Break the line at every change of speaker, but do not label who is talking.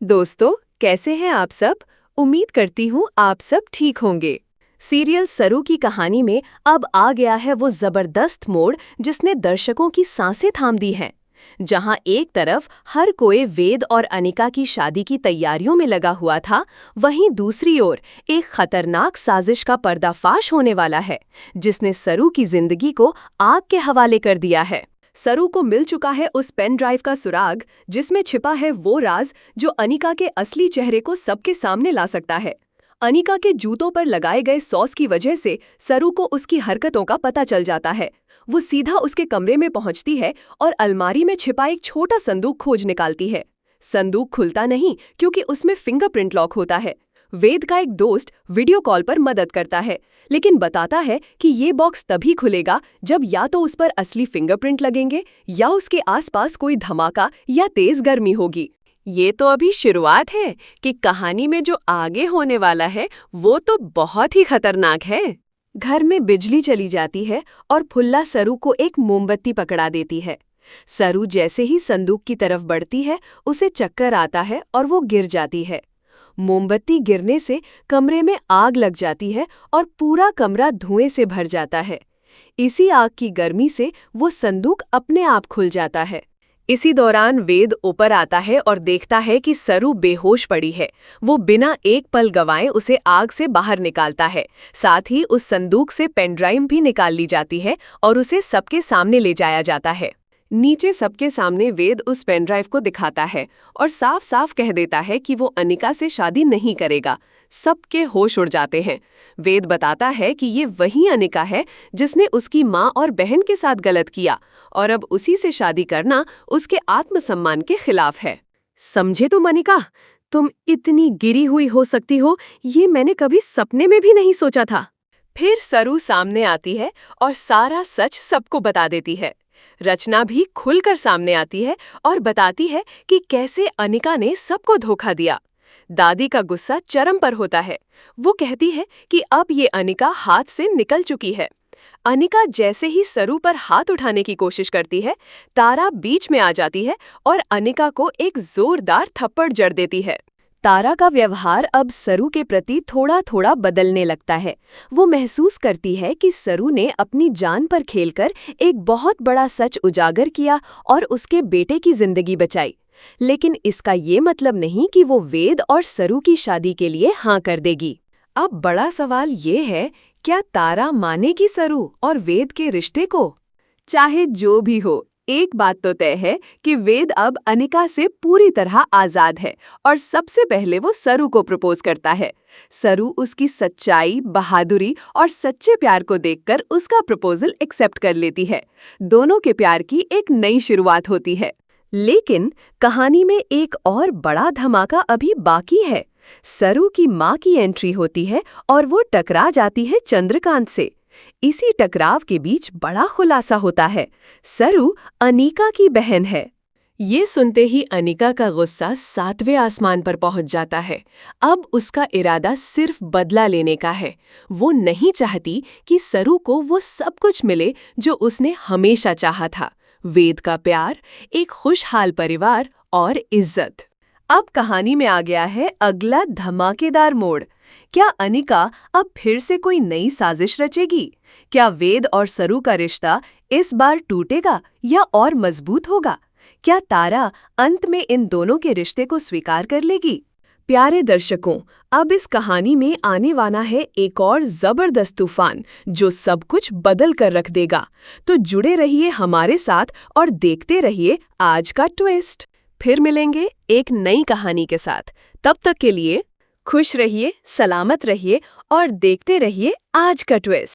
दोस्तों, कैसे हैं आप सब? उम्मीद करती हूँ आप सब ठीक होंगे। सीरियल सरू की कहानी में अब आ गया है वो जबरदस्त मोड़ जिसने दर्शकों की सांसें थाम दी हैं। जहां एक तरफ हर कोई वेद और अनिका की शादी की तैयारियों में लगा हुआ था, वहीं दूसरी ओर एक खतरनाक साजिश का पर्दाफाश होने वाला है, जिसने सरू की जिंदगी को आग के हवाले कर दिया है। सरू को मिल चुका है उस पेन ड्राइव का सुराग जिसमें छिपा है वो राज जो अनिका के असली चेहरे को सबके सामने ला सकता है। अनिका के जूतों पर लगाए गए सॉस की वजह से सरू को उसकी हरकतों का पता चल जाता है। वो सीधा उसके कमरे में पहुंचती है और अलमारी में छिपा एक छोटा संदूक खोज निकालती है। संदूक खुलता नहीं क्योंकि उसमें फिंगरप्रिंट लॉक होता है। वेद का एक दोस्त वीडियो कॉल पर मदद करता है, लेकिन बताता है कि ये बॉक्स तभी खुलेगा जब या तो उस पर असली फिंगरप्रिंट लगेंगे या उसके आसपास कोई धमाका या तेज गर्मी होगी। ये तो अभी शुरुआत है कि कहानी में जो आगे होने वाला है वो तो बहुत ही खतरनाक है। घर में बिजली चली जाती है और फुल्ला सरू को एक मोमबत्ती पकड़ा देती है। सरू जैसे ही संदूक की तरफ बढ़ती है, उसे चक्कर आता है और वो गिर जाती है। मोमबत्ती गिरने से कमरे में आग लग जाती है और पूरा कमरा धुएं से भर जाता है। इसी आग की गर्मी से वो संदूक अपने आप खुल जाता है। इसी दौरान वेद ऊपर आता है और देखता है कि सरू बेहोश पड़ी है। वो बिना एक पल गंवाए उसे आग से बाहर निकालता है। साथ ही उस संदूक से पेनड्राइव भी निकाल ली जाती है और उसे सबके सामने ले जाया जाता है। नीचे सबके सामने वेद उस पेनड्राइव को दिखाता है और साफ साफ कह देता है कि वो अनिका से शादी नहीं करेगा। सबके होश उड़ जाते हैं। वेद बताता है कि ये वही अनिका है जिसने उसकी माँ और बहन के साथ गलत किया और अब उसी से शादी करना उसके आत्मसम्मान के खिलाफ है। समझे तुम अनिका? तुम इतनी गिरी हुई हो सकती हो, ये मैंने कभी सपने में भी नहीं सोचा था। फिर सरू सामने आती है और सारा सच सबको बता देती है। रचना भी खुलकर सामने आती है और बताती है कि कैसे अनिका ने सबको धोखा दिया। दादी का गुस्सा चरम पर होता है। वो कहती है कि अब ये अनिका हाथ से निकल चुकी है। अनिका जैसे ही सरू पर हाथ उठाने की कोशिश करती है, तारा बीच में आ जाती है और अनिका को एक जोरदार थप्पड़ जड़ देती है। तारा का व्यवहार अब सरू के प्रति थोड़ा थोड़ा बदलने लगता है। वो महसूस करती है कि सरू ने अपनी जान पर खेलकर एक बहुत बड़ा सच उजागर किया और उसके बेटे की जिंदगी बचाई। लेकिन इसका ये मतलब नहीं कि वो वेद और सरू की शादी के लिए हाँ कर देगी। अब बड़ा सवाल ये है, क्या तारा मानेगी सरू और वेद के रिश्ते को? चाहे जो भी हो, एक बात तो तय है कि वेद अब अनिका से पूरी तरह आजाद है और सबसे पहले वो सरू को प्रपोज करता है। सरू उसकी सच्चाई, बहादुरी और सच्चे प्यार को देखकर उसका प्रपोजल एक्सेप्ट कर लेती है। दोनों के प्यार की एक नई शुरुआत होती है। लेकिन कहानी में एक और बड़ा धमाका अभी बाकी है। सरू की माँ की एंट्री होती है और वो टकरा जाती है चंद्रकांत से। इसी टकराव के बीच बड़ा खुलासा होता है, सरू अनिका की बहन है। ये सुनते ही अनिका का गुस्सा 7वें आसमान पर पहुंच जाता है। अब उसका इरादा सिर्फ बदला लेने का है। वो नहीं चाहती कि सरू को वो सब कुछ मिले जो उसने हमेशा चाहा था, वेद का प्यार, एक खुशहाल परिवार और इज्जत। अब कहानी में आ गया है अगला धमाकेदार मोड़। क्या अनिका अब फिर से कोई नई साजिश रचेगी? क्या वेद और सरू का रिश्ता इस बार टूटेगा या और मजबूत होगा? क्या तारा अंत में इन दोनों के रिश्ते को स्वीकार कर लेगी? प्यारे दर्शकों, अब इस कहानी में आने वाला है एक और जबरदस्त तूफान जो सब कुछ बदल कर रख देगा। तो जुड़े रहिए हमारे साथ और देखते रहिए आज का ट्विस्ट। फिर मिलेंगे एक नई कहानी के साथ। तब तक के लिए खुश रहिए, सलामत रहिए और देखते रहिए आज का ट्विस्ट।